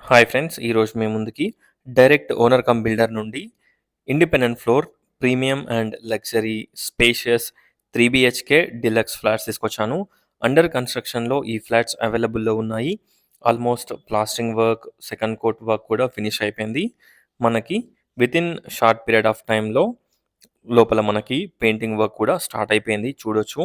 Hi friends! ఈరోజు మీ ముందుకి డైరెక్ట్ ఓనర్ కమ్ బిల్డర్ నుండి independent floor, premium and luxury spacious 3 BHK deluxe flats తీసుకొచ్చాను. అండర్ కన్‌స్ట్రక్షన్‌లో ఈ ఫ్లాట్స్ అవైలబుల్‌లో ఉన్నాయి. Almost plastering work, second coat work కూడా ఫినిష్ అయిపోయింది. మనకి వితిన్ షార్ట్ పీరియడ్ ఆఫ్ టైమ్‌లో లోపల మనకి పెయింటింగ్ వర్క్ కూడా స్టార్ట్ అయిపోయింది చూడొచ్చు.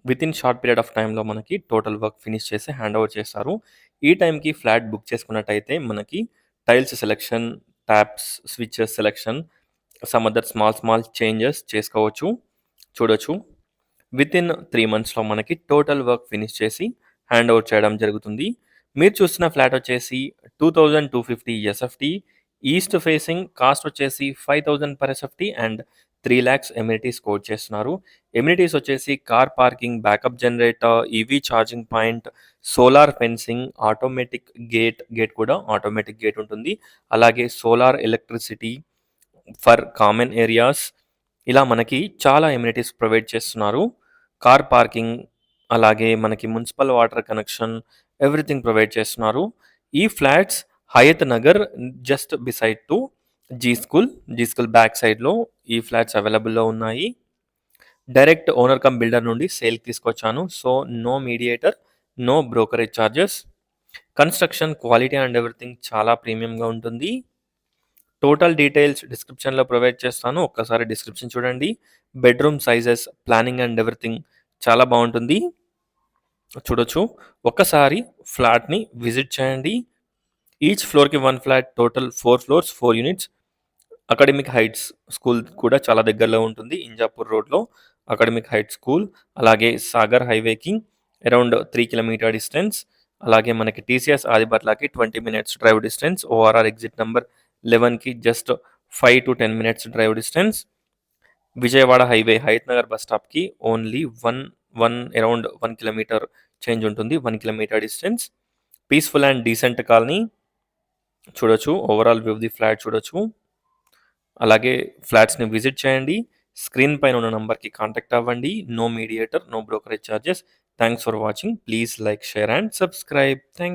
వితిన్ షార్ట్ పీరియడ్ ఆఫ్ టైమ్‌లో మనకి టోటల్ వర్క్ ఫినిష్ చేసి హ్యాండ్ ఓవర్ చేస్తారు. ఈ టైంకి ఫ్లాట్ బుక్ చేసుకున్నట్టయితే మనకి tiles selection, tops, switches selection, some other small changes చేసుకోవచ్చు. చూడొచ్చు. వితిన్ 3 మంత్స్‌లో మనకి టోటల్ వర్క్ ఫినిష్ చేసి హ్యాండ్ ఓవర్ చేయడం జరుగుతుంది. మీరు చూస్తున్న ఫ్లాట్ వచ్చేసి 2250 ఎస్ఎఫ్టీ, ఈస్ట్ ఫేసింగ్, కాస్ట్ వచ్చేసి 5000 per SFT and 3,00,000 amenities quote చేస్తున్నారు. ఎమ్యూనిటీస్ వచ్చేసి car parking, backup generator, EV charging point, solar fencing, automatic gate కూడా ఆటోమేటిక్ గేట్ ఉంటుంది. అలాగే solar electricity for common areas, ఇలా మనకి చాలా ఎమ్యూనిటీస్ ప్రొవైడ్ చేస్తున్నారు. కార్ పార్కింగ్, అలాగే మనకి municipal water connection, everything provide చేస్తున్నారు. ఈ flats Hayat Nagar just beside to G school back సైడ్‌లో ఈ ఫ్లాట్స్ అవైలబుల్‌లో ఉన్నాయి. డైరెక్ట్ ఓనర్ కమ్ బిల్డర్ నుండి సేల్‌కి తీసుకొచ్చాను. So, no mediator, no brokerage charges. Construction quality and everything చాలా ప్రీమియంగా ఉంటుంది. టోటల్ డీటెయిల్స్ డిస్క్రిప్షన్‌లో ప్రొవైడ్ చేస్తాను. ఒక్కసారి డిస్క్రిప్షన్ చూడండి. Bedroom sizes, planning and everything చాలా బావుంటుంది. చూడొచ్చు. ఒక్కసారి ఫ్లాట్‌ని విజిట్ చేయండి. ఈచ్ ఫ్లోర్‌కి 1 flat, total 4 floors, 4 units. Academic heights school కూడా చాలా దగ్గరలో ఉంటుంది. ఇంజాపూర్ రోడ్‌లో అకాడమిక్ హైట్స్ స్కూల్. అలాగే సాగర్ హైవేకి అరౌండ్ 3 కిలోమీటర్ డిస్టెన్స్. అలాగే మనకి టీసీఎస్ ఆదిబట్లకి 20 minutes drive distance. ORR exit number 11కి just 5-10 minutes drive distance. Vijayawada highway Hayat Nagar bus స్టాప్‌కి ఓన్లీ 1 అరౌండ్ 1 కిలోమీటర్ చేంజ్ ఉంటుంది. 1 kilometre distance. Peaceful and decent colony. చూడొచ్చు. Overall view of the flat చూడొచ్చు. అలాగే ఫ్లాట్స్‌ని visit చేయండి. స్క్రీన్ పైన ఉన్న నంబర్‌కి కాంటాక్ట్ అవ్వండి. No mediator, no brokerage charges. Thanks for watching. Please like, share and subscribe. Thank